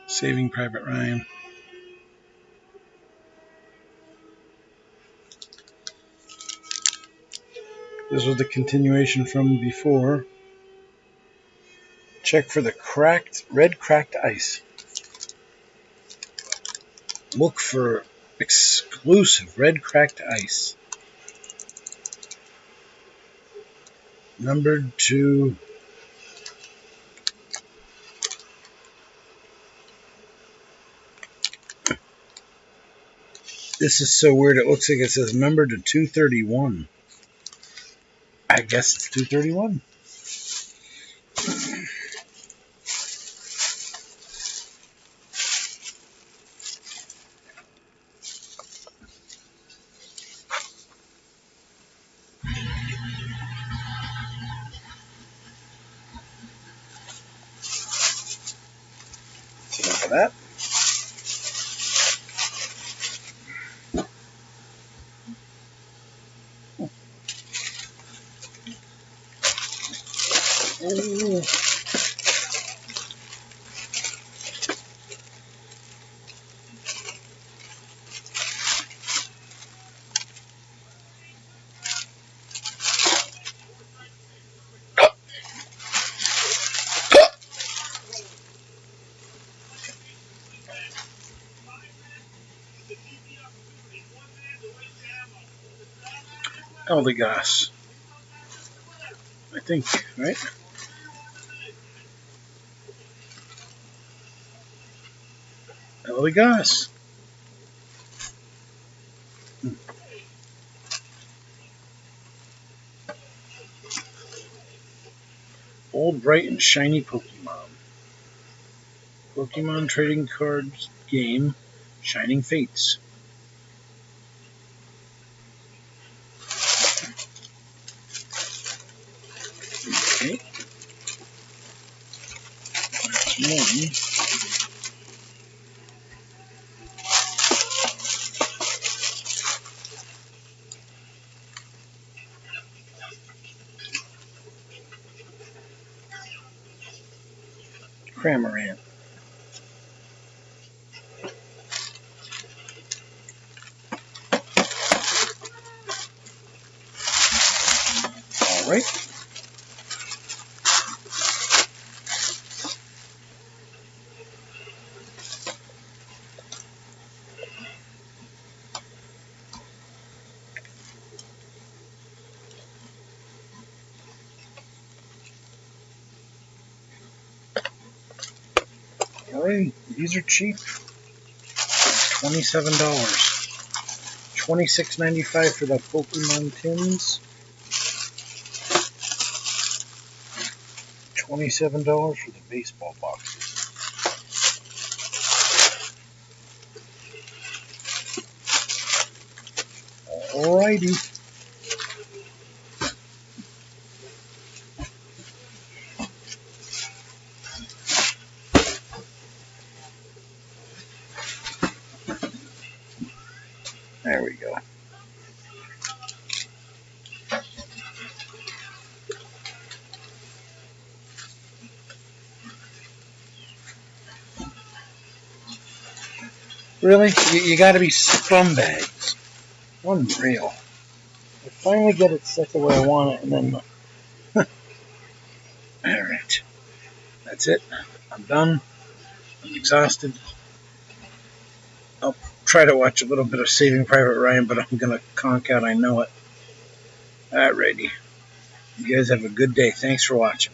Saving Private Ryan. This was the continuation from before. Check for the red cracked ice. Look for exclusive red cracked ice. Numbered to this is so weird. It looks like it says numbered to 231. I guess it's 231. So look at that. Oh. Eldegoss. I think, right? Eldegoss. Old, bright, and shiny Pokemon. Pokemon trading cards game, Shining Fates. Okay. That's one. Cramorant. All right. Hey, these are cheap. $27. $26.95 for the Pokemon tins. $27 for the baseball boxes. Alrighty. There we go. Really? You gotta be scumbags. Unreal. I finally get it set the way I want it, and then... Alright. That's it. I'm done. I'm exhausted. I'll try to watch a little bit of Saving Private Ryan, but I'm gonna conk out, I know it. Alrighty. You guys have a good day. Thanks for watching.